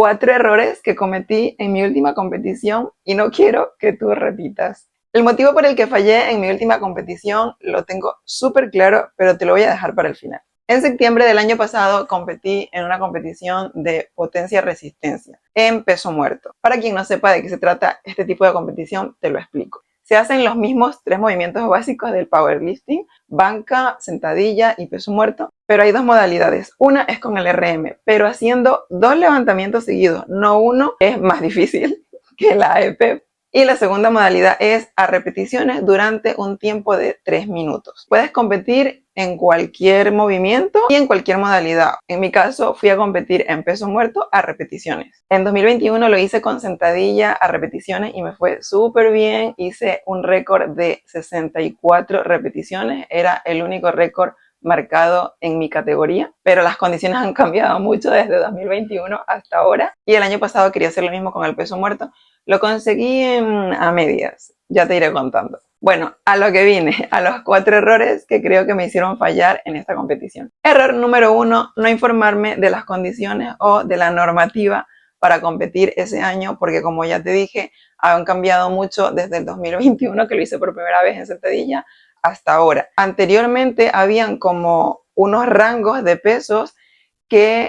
4 errores que cometí en mi última competición y no quiero que tú repitas. El motivo por el que fallé en mi última competición lo tengo súper claro, pero te lo voy a dejar para el final. En septiembre del año pasado competí en una competición de potencia-resistencia en peso muerto. Para quien no sepa de qué se trata este tipo de competición, te lo explico. Se hacen los mismos 3 movimientos básicos del powerlifting, banca, sentadilla y peso muerto, pero hay 2 modalidades. Una es con el RM, pero haciendo 2 levantamientos seguidos, no uno, es más difícil que la AEP. Y la segunda modalidad es a repeticiones durante un tiempo de 3 minutos. Puedes competir en cualquier movimiento y en cualquier modalidad. En mi caso, fui a competir en peso muerto a repeticiones. En 2021 lo hice con sentadilla a repeticiones y me fue súper bien. Hice un récord de 64 repeticiones. Era el único récord marcado en mi categoría, pero las condiciones han cambiado mucho desde 2021 hasta ahora. Y el año pasado quería hacer lo mismo con el peso muerto. Lo conseguí a medias, ya te iré contando. Bueno, a lo que vine, a los 4 errores que creo que me hicieron fallar en esta competición. Error número 1, no informarme de las condiciones o de la normativa para competir ese año, porque como ya te dije, han cambiado mucho desde el 2021, que lo hice por primera vez en sentadilla, hasta ahora. Anteriormente habían como unos rangos de pesos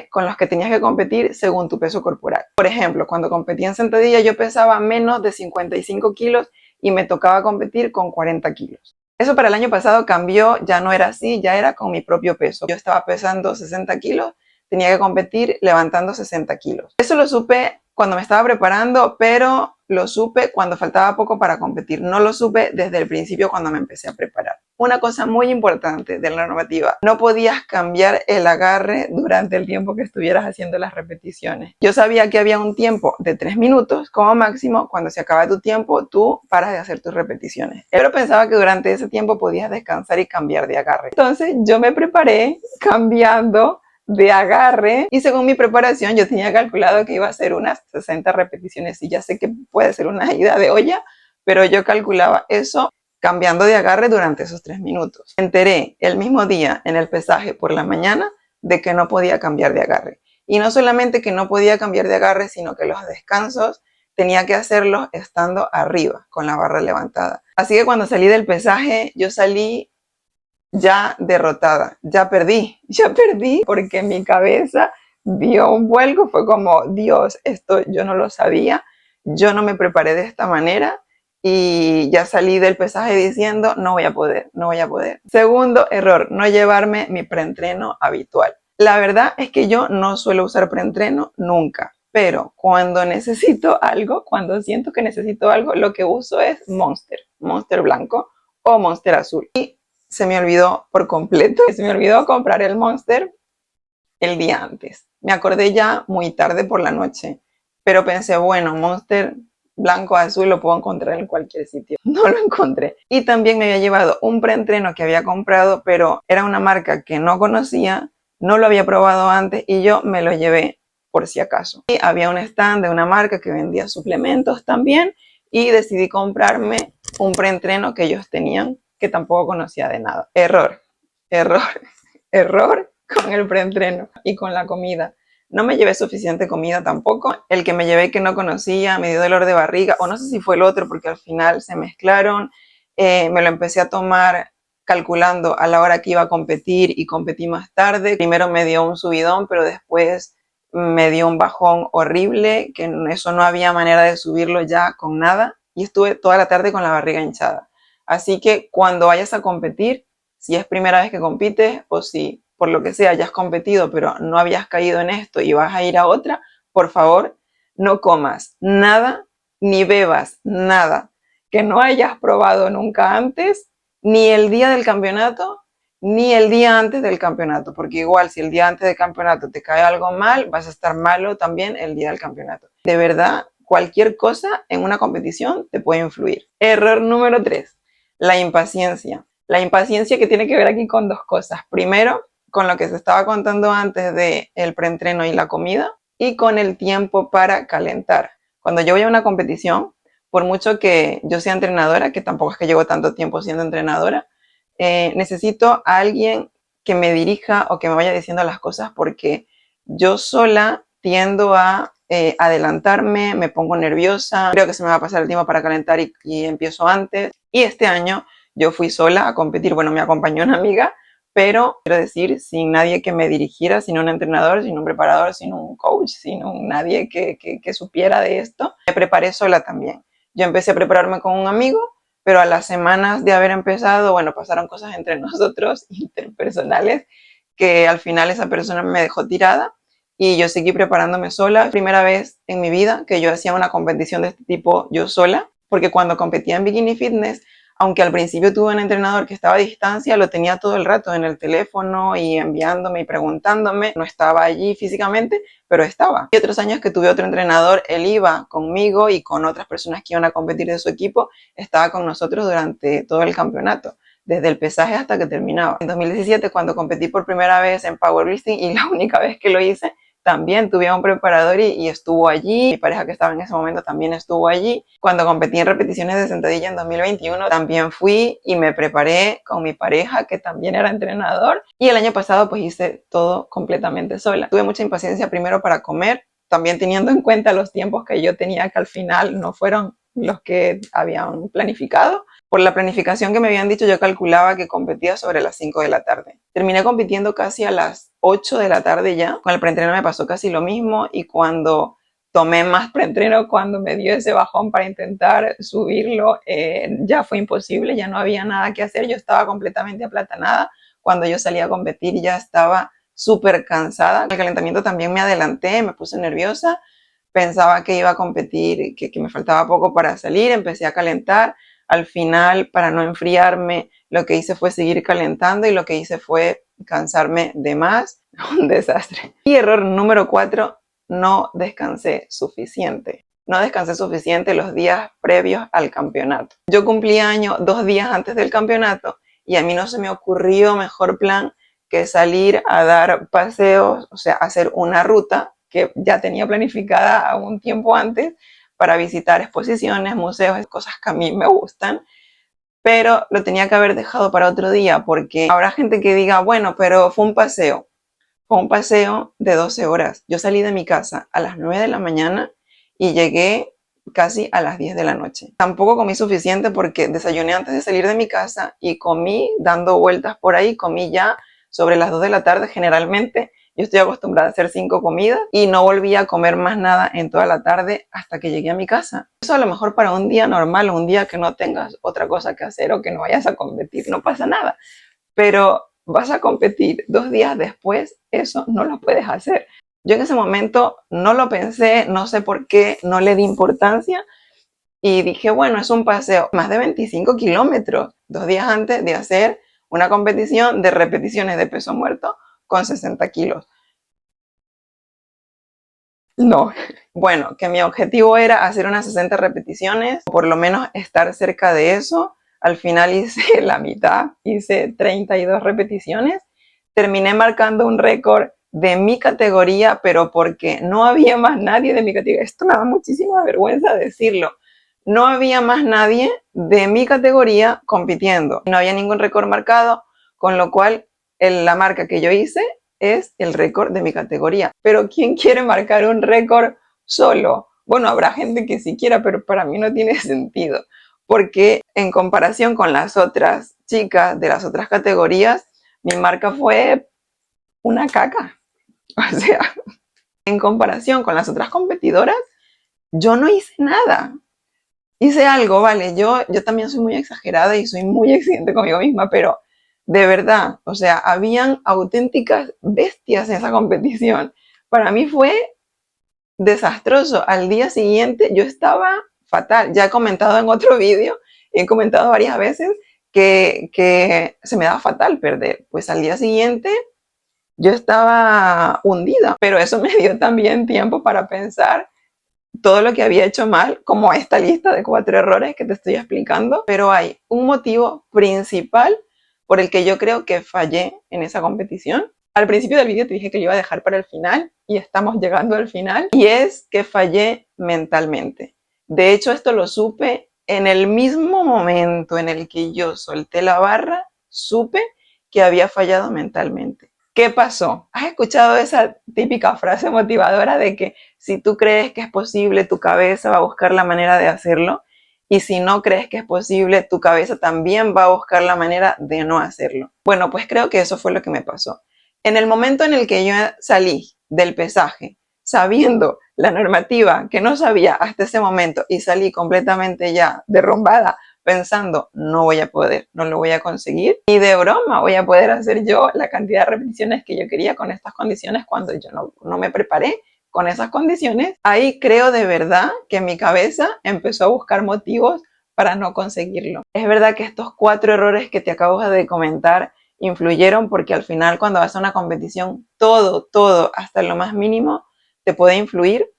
con los que tenías que competir según tu peso corporal. Por ejemplo, cuando competía en sentadilla yo pesaba menos de 55 kilos y me tocaba competir con 40 kilos. Eso para el año pasado cambió, ya no era así, ya era con mi propio peso. Yo estaba pesando 60 kilos, tenía que competir levantando 60 kilos. Eso lo supe cuando me estaba preparando, pero lo supe cuando faltaba poco para competir. No lo supe desde el principio cuando me empecé a preparar. Una cosa muy importante de la normativa, no podías cambiar el agarre durante el tiempo que estuvieras haciendo las repeticiones. Yo sabía que había un tiempo de 3 minutos como máximo. Cuando se acaba tu tiempo, tú paras de hacer tus repeticiones. Pero pensaba que durante ese tiempo podías descansar y cambiar de agarre. Entonces yo me preparé cambiando de agarre y según mi preparación yo tenía calculado que iba a hacer unas 60 repeticiones y ya sé que puede ser una ida de olla, pero yo calculaba eso cambiando de agarre durante esos 3 minutos. Me enteré el mismo día en el pesaje por la mañana de que no podía cambiar de agarre. Y no solamente que no podía cambiar de agarre, sino que los descansos tenía que hacerlos estando arriba, con la barra levantada. Así que cuando salí del pesaje, yo salí ya derrotada, ya perdí porque mi cabeza dio un vuelco, fue como, Dios, esto yo no lo sabía, yo no me preparé de esta manera y ya salí del pesaje diciendo, no voy a poder. Segundo error, no llevarme mi preentreno habitual. La verdad es que yo no suelo usar preentreno nunca, pero cuando necesito algo, cuando siento que necesito algo, lo que uso es Monster blanco o Monster azul. Y se me olvidó por completo, se me olvidó comprar el Monster el día antes. Me acordé ya muy tarde por la noche, pero pensé, bueno, Monster blanco, azul lo puedo encontrar en cualquier sitio. No lo encontré. Y también me había llevado un preentreno que había comprado, pero era una marca que no conocía, no lo había probado antes y yo me lo llevé por si acaso. Y había un stand de una marca que vendía suplementos también y decidí comprarme un preentreno que ellos tenían que tampoco conocía de nada. Error con el preentreno y con la comida. No me llevé suficiente comida tampoco. El que me llevé que no conocía me dio dolor de barriga, o no sé si fue el otro porque al final se mezclaron. Me lo empecé a tomar calculando a la hora que iba a competir y competí más tarde. Primero me dio un subidón, pero después me dio un bajón horrible, que eso no había manera de subirlo ya con nada. Y estuve toda la tarde con la barriga hinchada. Así que cuando vayas a competir, si es primera vez que compites o si por lo que sea hayas competido pero no habías caído en esto y vas a ir a otra, por favor, no comas nada ni bebas nada que no hayas probado nunca antes, ni el día del campeonato, ni el día antes del campeonato, porque igual si el día antes del campeonato te cae algo mal, vas a estar malo también el día del campeonato. De verdad, cualquier cosa en una competición te puede influir. Error número 3, la impaciencia. La impaciencia que tiene que ver aquí con 2 cosas. Primero, con lo que se estaba contando antes del preentreno y la comida, y con el tiempo para calentar. Cuando yo voy a una competición, por mucho que yo sea entrenadora, que tampoco es que llevo tanto tiempo siendo entrenadora, necesito a alguien que me dirija o que me vaya diciendo las cosas, porque yo sola tiendo a adelantarme, me pongo nerviosa, creo que se me va a pasar el tiempo para calentar y empiezo antes. Y este año yo fui sola a competir, bueno, me acompañó una amiga, pero quiero decir, sin nadie que me dirigiera, sin un entrenador, sin un preparador, sin un coach, sin nadie que supiera de esto. Me preparé sola también. Yo empecé a prepararme con un amigo, pero a las semanas de haber empezado, bueno, pasaron cosas entre nosotros, interpersonales, que al final esa persona me dejó tirada y yo seguí preparándome sola. Primera vez en mi vida que yo hacía una competición de este tipo yo sola, porque cuando competía en Bikini Fitness, aunque al principio tuve un entrenador que estaba a distancia, lo tenía todo el rato en el teléfono y enviándome y preguntándome. No estaba allí físicamente, pero estaba. Y otros años que tuve otro entrenador, él iba conmigo y con otras personas que iban a competir de su equipo, estaba con nosotros durante todo el campeonato, desde el pesaje hasta que terminaba. En 2017, cuando competí por primera vez en powerlifting y la única vez que lo hice, también tuve a un preparador y estuvo allí. Mi pareja que estaba en ese momento también estuvo allí. Cuando competí en repeticiones de sentadilla en 2021, también fui y me preparé con mi pareja que también era entrenador. Y el año pasado pues hice todo completamente sola. Tuve mucha impaciencia primero para comer, también teniendo en cuenta los tiempos que yo tenía que al final no fueron los que habían planificado. Por la planificación que me habían dicho, yo calculaba que competía sobre las 5 de la tarde. Terminé compitiendo casi a las 8 de la tarde ya. Con el preentreno me pasó casi lo mismo y cuando tomé más preentreno, cuando me dio ese bajón para intentar subirlo, ya fue imposible, ya no había nada que hacer. Yo estaba completamente aplatanada. Cuando yo salí a competir ya estaba súper cansada. En el calentamiento también me adelanté, me puse nerviosa. Pensaba que iba a competir, que me faltaba poco para salir. Empecé a calentar. Al final, para no enfriarme, lo que hice fue seguir calentando y lo que hice fue cansarme de más. Un desastre. Y error número 4, no descansé suficiente. No descansé suficiente los días previos al campeonato. Yo cumplí año 2 días antes del campeonato y a mí no se me ocurrió mejor plan que salir a dar paseos, o sea, hacer una ruta que ya tenía planificada un tiempo antes para visitar exposiciones, museos, cosas que a mí me gustan, pero lo tenía que haber dejado para otro día porque habrá gente que diga, bueno, pero fue un paseo de 12 horas. Yo salí de mi casa a las 9 de la mañana y llegué casi a las 10 de la noche. Tampoco comí suficiente porque desayuné antes de salir de mi casa y comí dando vueltas por ahí, comí ya sobre las 2 de la tarde generalmente. Yo estoy acostumbrada a hacer 5 comidas y no volví a comer más nada en toda la tarde hasta que llegué a mi casa. Eso a lo mejor para un día normal, un día que no tengas otra cosa que hacer o que no vayas a competir, no pasa nada. Pero vas a competir 2 días después, eso no lo puedes hacer. Yo en ese momento no lo pensé, no sé por qué, no le di importancia y dije, bueno, es un paseo, más de 25 kilómetros, 2 días antes de hacer una competición de repeticiones de peso muerto con 60 kilos. No, bueno, que mi objetivo era hacer unas 60 repeticiones, o por lo menos estar cerca de eso. Al final hice la mitad, hice 32 repeticiones. Terminé marcando un récord de mi categoría, pero porque no había más nadie de mi categoría. Esto me da muchísima vergüenza decirlo. No había más nadie de mi categoría compitiendo. No había ningún récord marcado, con lo cual la marca que yo hice es el récord de mi categoría. Pero ¿quién quiere marcar un récord solo? Bueno, habrá gente que sí quiera, pero para mí no tiene sentido. Porque en comparación con las otras chicas de las otras categorías, mi marca fue una caca. O sea, en comparación con las otras competidoras, yo no hice nada. Hice algo, vale, yo también soy muy exagerada y soy muy exigente conmigo misma, pero de verdad, o sea, habían auténticas bestias en esa competición. Para mí fue desastroso. Al día siguiente yo estaba fatal. Ya he comentado en otro vídeo, he comentado varias veces que se me daba fatal perder. Pues al día siguiente yo estaba hundida, pero eso me dio también tiempo para pensar todo lo que había hecho mal, como esta lista de 4 errores que te estoy explicando, pero hay un motivo principal por el que yo creo que fallé en esa competición. Al principio del vídeo te dije que lo iba a dejar para el final y estamos llegando al final, y es que fallé mentalmente. De hecho, esto lo supe en el mismo momento en el que yo solté la barra, supe que había fallado mentalmente. ¿Qué pasó? ¿Has escuchado esa típica frase motivadora de que si tú crees que es posible, tu cabeza va a buscar la manera de hacerlo? Y si no crees que es posible, tu cabeza también va a buscar la manera de no hacerlo. Bueno, pues creo que eso fue lo que me pasó. En el momento en el que yo salí del pesaje, sabiendo la normativa que no sabía hasta ese momento y salí completamente ya derrumbada, pensando, no voy a poder, no lo voy a conseguir, y de broma voy a poder hacer yo la cantidad de repeticiones que yo quería con estas condiciones cuando yo no me preparé con esas condiciones. Ahí creo de verdad que mi cabeza empezó a buscar motivos para no conseguirlo. Es verdad que estos 4 errores que te acabo de comentar influyeron porque al final cuando vas a una competición todo, hasta lo más mínimo, te puede influir,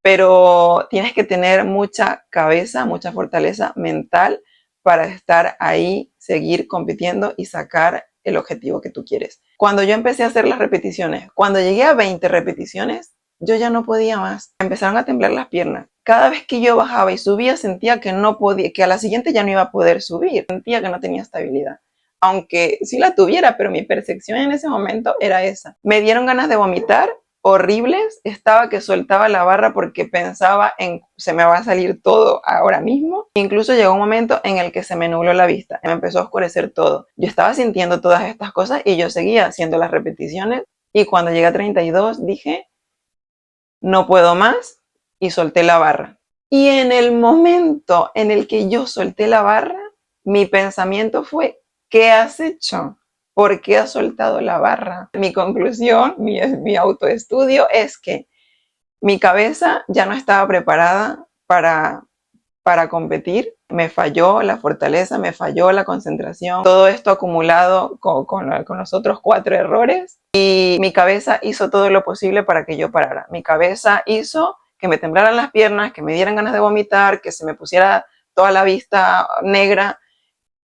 pero tienes que tener mucha cabeza, mucha fortaleza mental para estar ahí, seguir compitiendo y sacar el objetivo que tú quieres. Cuando yo empecé a hacer las repeticiones, cuando llegué a 20 repeticiones, yo ya no podía más. Empezaron a temblar las piernas. Cada vez que yo bajaba y subía, sentía que no podía, que a la siguiente ya no iba a poder subir. Sentía que no tenía estabilidad. Aunque sí la tuviera, pero mi percepción en ese momento era esa. Me dieron ganas de vomitar horribles, estaba que soltaba la barra porque pensaba en se me va a salir todo ahora mismo. Incluso llegó un momento en el que se me nubló la vista, me empezó a oscurecer todo. Yo estaba sintiendo todas estas cosas y yo seguía haciendo las repeticiones y cuando llegué a 32 dije, no puedo más y solté la barra. Y en el momento en el que yo solté la barra, mi pensamiento fue, ¿qué has hecho? ¿Por qué has soltado la barra? Mi conclusión, mi autoestudio es que mi cabeza ya no estaba preparada para competir. Me falló la fortaleza, me falló la concentración. Todo esto acumulado con los otros 4 errores. Y mi cabeza hizo todo lo posible para que yo parara. Mi cabeza hizo que me temblaran las piernas, que me dieran ganas de vomitar, que se me pusiera toda la vista negra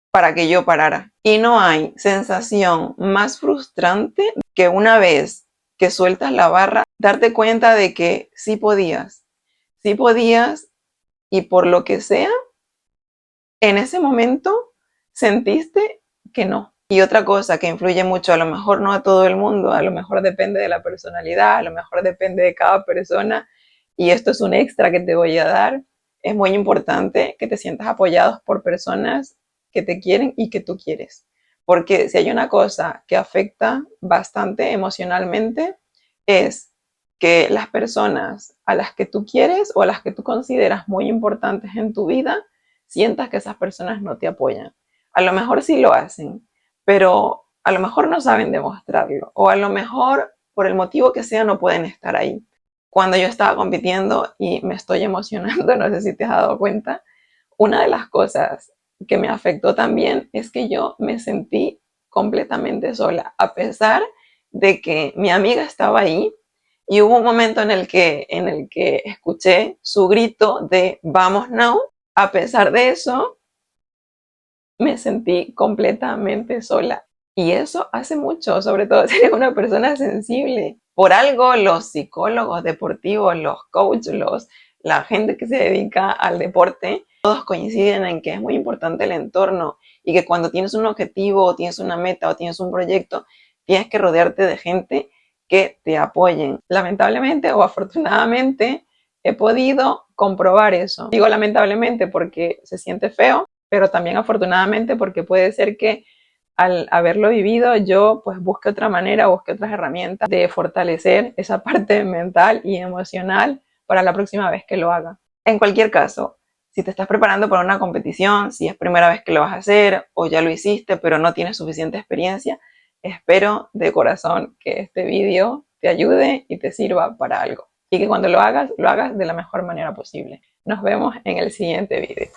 para que yo parara. Y no hay sensación más frustrante que una vez que sueltas la barra, darte cuenta de que sí podías y por lo que sea, en ese momento sentiste que no. Y otra cosa que influye mucho, a lo mejor no a todo el mundo, a lo mejor depende de la personalidad, a lo mejor depende de cada persona, y esto es un extra que te voy a dar, es muy importante que te sientas apoyados por personas que te quieren y que tú quieres. Porque si hay una cosa que afecta bastante emocionalmente, es que las personas a las que tú quieres o a las que tú consideras muy importantes en tu vida, sientas que esas personas no te apoyan. A lo mejor sí lo hacen, pero a lo mejor no saben demostrarlo, o a lo mejor por el motivo que sea no pueden estar ahí. Cuando yo estaba compitiendo y me estoy emocionando, no sé si te has dado cuenta, una de las cosas que me afectó también es que yo me sentí completamente sola, a pesar de que mi amiga estaba ahí y hubo un momento en el que escuché su grito de vamos now. A pesar de eso, me sentí completamente sola. Y eso hace mucho, sobre todo si eres una persona sensible. Por algo los psicólogos deportivos, los coaches, la gente que se dedica al deporte, todos coinciden en que es muy importante el entorno y que cuando tienes un objetivo o tienes una meta o tienes un proyecto, tienes que rodearte de gente que te apoyen. Lamentablemente o afortunadamente he podido comprobar eso. Digo lamentablemente porque se siente feo, pero también afortunadamente porque puede ser que al haberlo vivido yo pues busque otra manera, busque otras herramientas de fortalecer esa parte mental y emocional para la próxima vez que lo haga. En cualquier caso, si te estás preparando para una competición, si es primera vez que lo vas a hacer o ya lo hiciste pero no tienes suficiente experiencia, espero de corazón que este vídeo te ayude y te sirva para algo. Y que cuando lo hagas de la mejor manera posible. Nos vemos en el siguiente vídeo.